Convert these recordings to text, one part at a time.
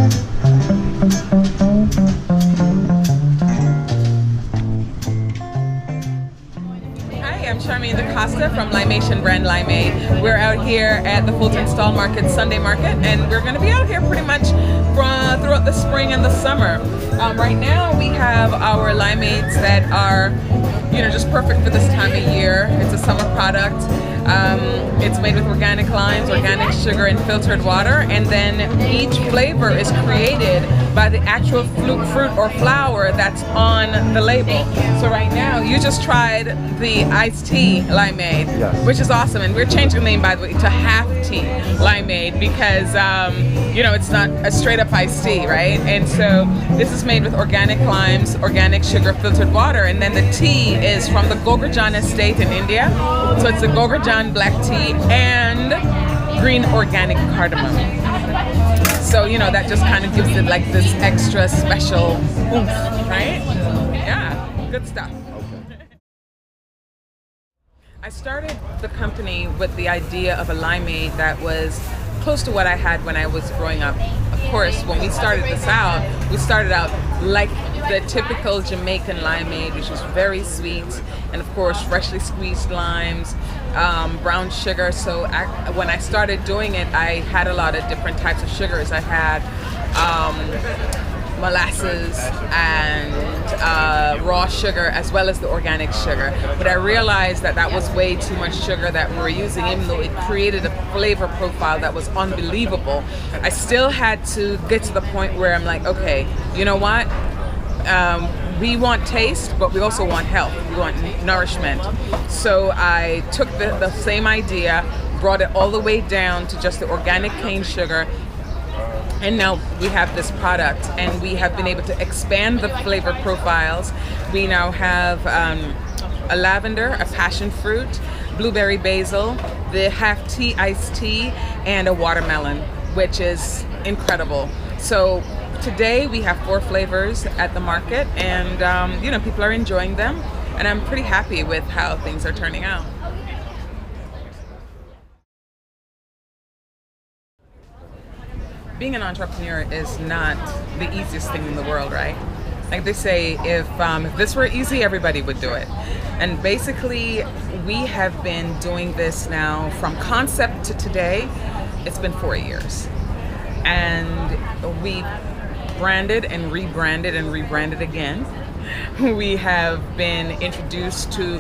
I'm Charmaine DaCosta from Limation brand Limaide. We're out here at the Fulton Stall Market Sunday Market, and we're going to be out here pretty much throughout the spring and the summer. Right now we have our limeades that are, just perfect for this time of year. It's a summer product. It's made with organic limes, organic sugar, and filtered water, and then each flavor is created by the actual fruit or flower that's on the label. So right now, you just tried the iced tea limeade, yes, which is awesome, and we're changing the name, by the way, to half tea limeade because it's not a straight up iced tea, right? And so this is made with organic limes, organic sugar, filtered water, and then the tea is from the Gogurjan estate in India. So it's the Gogurjan black tea and green organic cardamom. So, that just kind of gives it like this extra special oomph, right? Yeah, good stuff. I started the company with the idea of a limeade that was close to what I had when I was growing up. Of course, when we started this out, we started out like the typical Jamaican limeade, which was very sweet, and of course freshly squeezed limes, brown sugar. So when I started doing it, I had a lot of different types of sugars. I had molasses and raw sugar, as well as the organic sugar. But I realized that was way too much sugar that we were using, even though it created a flavor profile that was unbelievable. I still had to get to the point where I'm like, okay, you know what? We want taste, but we also want health. We want nourishment. So I took the same idea, brought it all the way down to just the organic cane sugar, and now we have this product, and we have been able to expand the flavor profiles. We now have a lavender, a passion fruit, blueberry basil, the half tea iced tea, and a watermelon, which is incredible. So today we have 4 flavors at the market, and people are enjoying them, and I'm pretty happy with how things are turning out. Being an entrepreneur is not the easiest thing in the world, right? Like they say, if this were easy, everybody would do it. And basically, we have been doing this now from concept to today. It's been 4 years. And we branded and rebranded again. We have been introduced to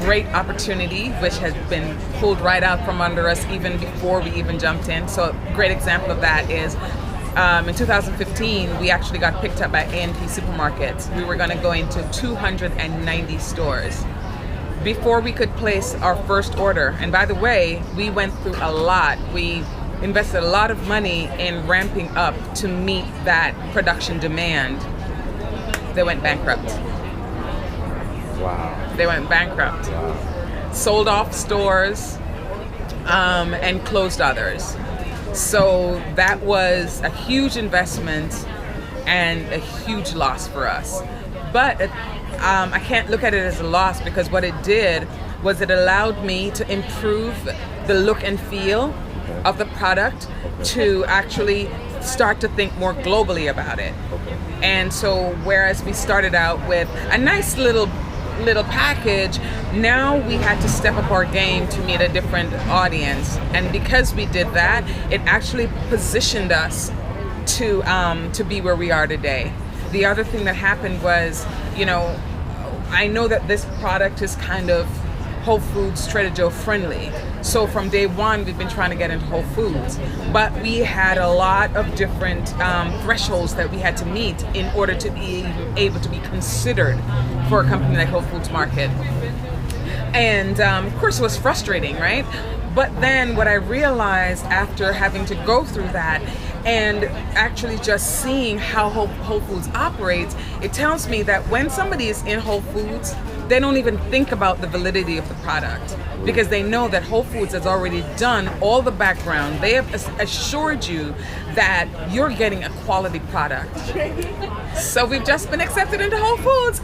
great opportunity, which has been pulled right out from under us even before we even jumped in. So a great example of that is in 2015, we actually got picked up by A&P Supermarkets. We were going to go into 290 stores before we could place our first order. And by the way, we went through a lot. We invested a lot of money in ramping up to meet that production demand. They went bankrupt. Wow. They went bankrupt. Wow. Sold off stores and closed others. So that was a huge investment and a huge loss for us. But I can't look at it as a loss, because what it did was it allowed me to improve the look and feel of the product, to actually start to think more globally about it. And so whereas we started out with a nice little package, now we had to step up our game to meet a different audience. And because we did that, it actually positioned us to be where we are today. The other thing that happened was, I know that this product is kind of Whole Foods, Trader Joe friendly. So from day one, we've been trying to get into Whole Foods, but we had a lot of different thresholds that we had to meet in order to be able to be considered for a company like Whole Foods Market. And of course it was frustrating, right? But then what I realized after having to go through that and actually just seeing how Whole Foods operates, it tells me that when somebody is in Whole Foods, they don't even think about the validity of the product, because they know that Whole Foods has already done all the background. They have assured you that you're getting a quality product. So we've just been accepted into Whole Foods.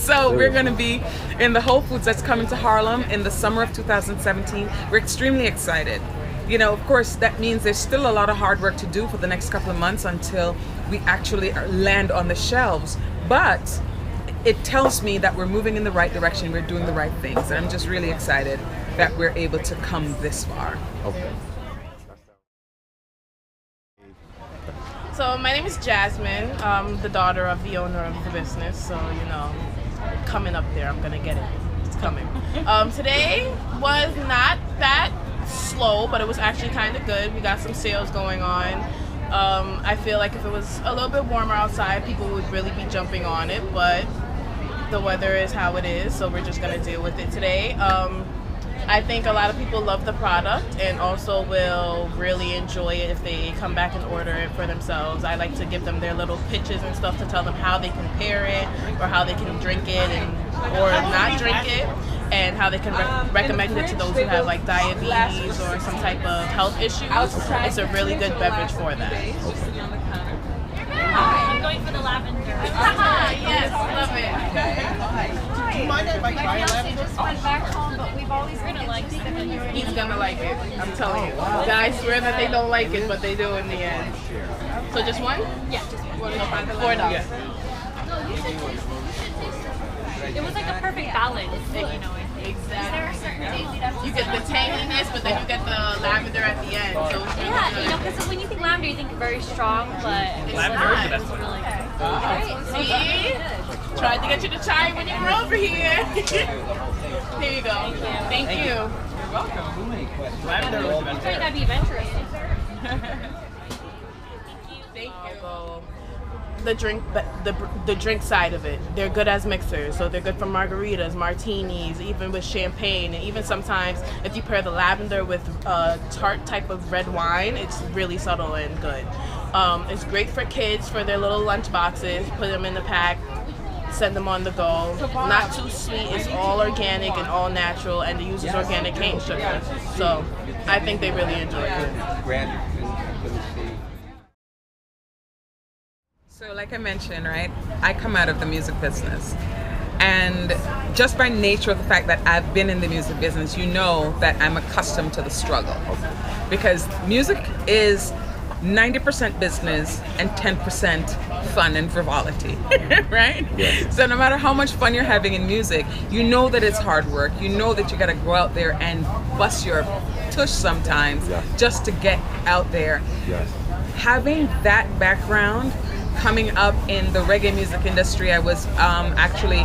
So we're going to be in the Whole Foods that's coming to Harlem in the summer of 2017. We're extremely excited. you know, of course, that means there's still a lot of hard work to do for the next couple of months until we actually land on the shelves. But it tells me that we're moving in the right direction, we're doing the right things. And I'm just really excited that we're able to come this far. Okay. So my name is Jasmine. I'm the daughter of the owner of the business. So, you know, coming up there, I'm gonna get it. It's coming. Today was not that slow, but it was actually kind of good. We got some sales going on. I feel like if it was a little bit warmer outside, people would really be jumping on it, but the weather is how it is, so we're just gonna deal with it today. I think a lot of people love the product and also will really enjoy it if they come back and order it for themselves. I like to give them their little pitches and stuff to tell them how they can pair it or how they can drink it or not drink it, and how they can recommend it to those who have like diabetes or some type of health issues. It's a really good beverage for that. I'm going for the lavender. Yes, love it. Do you mind if I try lavender? Just went back home, but we've always been like He's gonna like it. I'm telling you. Guys swear that they don't like it, but they do in the end. So just one? Yeah, just one. $4. It was like a perfect balance, you know. Exactly. Is there a certain date? You get the tanginess, but then you get the lavender at the end. So it's really Yeah, good. you know, because when you think lavender, you think very strong, but it's not. It's really good. Alright, See? Tried to get you to try when you were over here. Here you go. Thank you. You're welcome. Lavender I thought that'd be adventurous. Thank you. The drink side of it, they're good as mixers, so they're good for margaritas, martinis, even with champagne, and even sometimes if you pair the lavender with a tart type of red wine, it's really subtle and good. It's great for kids for their little lunch boxes. Put them in the pack, send them on the go. Not too sweet, it's all organic and all natural, and it uses organic cane sugar, so I think they really enjoy it. So like I mentioned, right, I come out of the music business. And just by nature of the fact that I've been in the music business, you know that I'm accustomed to the struggle. Because music is 90% business and 10% fun and frivolity, right? Yes. So no matter how much fun you're having in music, you know that it's hard work. You know that you gotta go out there and bust your tush sometimes just to get out there. Yes. Having that background, coming up in the reggae music industry, I was actually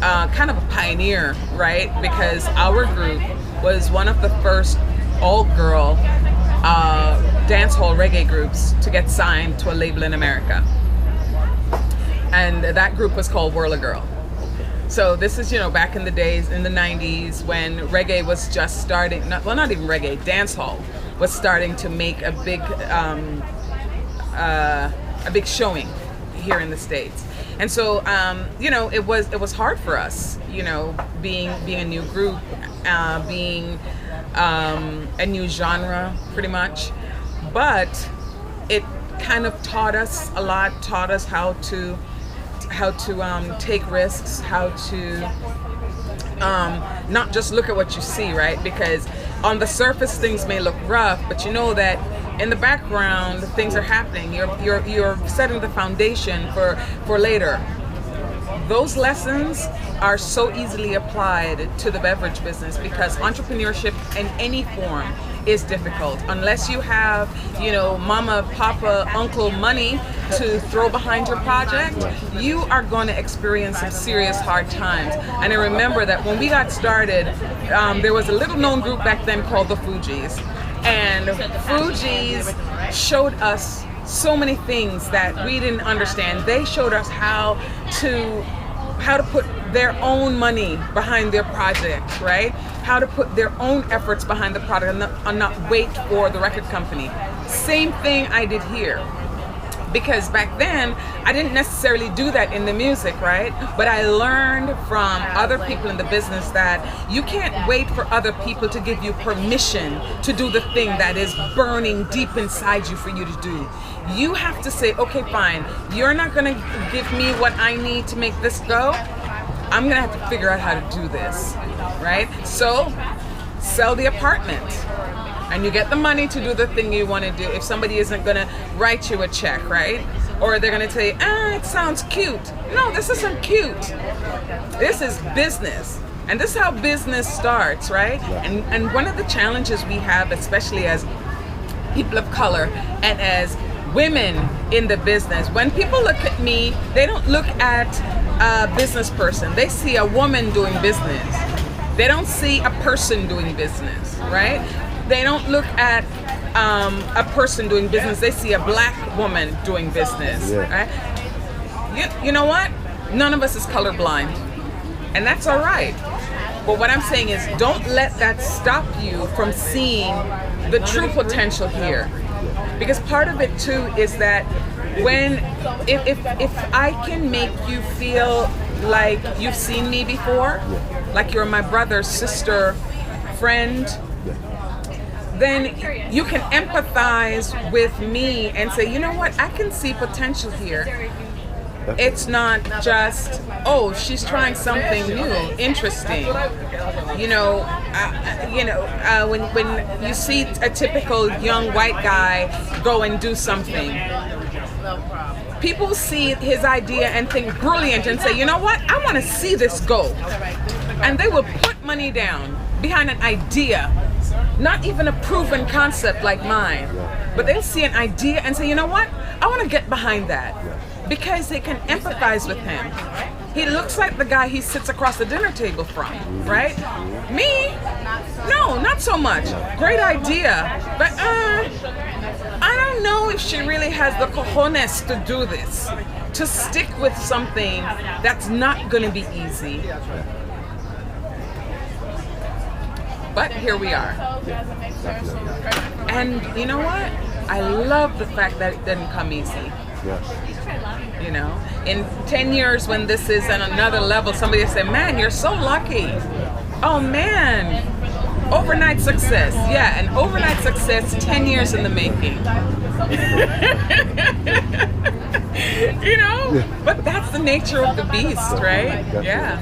kind of a pioneer, right? Because our group was one of the first all-girl dancehall reggae groups to get signed to a label in America. And that group was called Whirl a Girl. So this is, you know, back in the days, in the 90s, when reggae was just starting, not even reggae, dancehall was starting to make a big showing here in the States. And so, you know, it was hard for us, you know, being a new group, being a new genre, pretty much. But it kind of taught us a lot, taught us how to take risks, how to not just look at what you see, right? Because on the surface things may look rough, but you know that in the background things are happening. You're setting the foundation for later. Those lessons are so easily applied to the beverage business because entrepreneurship in any form is difficult unless you have, you know, mama, papa, uncle money to throw behind your project. You are going to experience some serious hard times. And I remember that when we got started, there was a little known group back then called the Fugees, and Fugees showed us so many things that we didn't understand. They showed us how to put their own money behind their project, right? How to put their own efforts behind the product and not wait for the record company. Same thing I did here. Because back then, I didn't necessarily do that in the music, right? But I learned from other people in the business that you can't wait for other people to give you permission to do the thing that is burning deep inside you for you to do. You have to say, okay, fine, you're not gonna give me what I need to make this go. I'm gonna have to figure out how to do this, right? So, sell the apartment. And you get the money to do the thing you want to do. If somebody isn't going to write you a check, right? Or they're going to tell you, it sounds cute. No, this isn't cute. This is business. And this is how business starts, right? And one of the challenges we have, especially as people of color and as women in the business, when people look at me, they don't look at a business person. They see a woman doing business. They don't see a person doing business, right? They don't look at a person doing business. They see a black woman doing business, right? You know what? None of us is colorblind, and that's all right. But what I'm saying is, don't let that stop you from seeing the true potential here. Because part of it too is that if I can make you feel like you've seen me before, like you're my brother, sister, friend, then you can empathize with me and say, you know what, I can see potential here. It's not just, oh, she's trying something new, interesting. When you see a typical young white guy go and do something, people see his idea and think brilliant and say, you know what, I want to see this go. And they will put money down behind an idea, not even a proven concept like mine, but they'll see an idea and say, you know what, I want to get behind that. Because they can empathize with him. He looks like the guy he sits across the dinner table from, right? Me? No, not so much. Great idea, but I don't know if she really has the cojones to do this, to stick with something that's not going to be easy. But here we are. And you know what? I love the fact that it didn't come easy. You know, in 10 years when this is on another level, somebody will say, man, you're so lucky. Oh man, overnight success. Yeah, an overnight success, 10 years in the making. You know, but that's the nature of the beast, right? Yeah.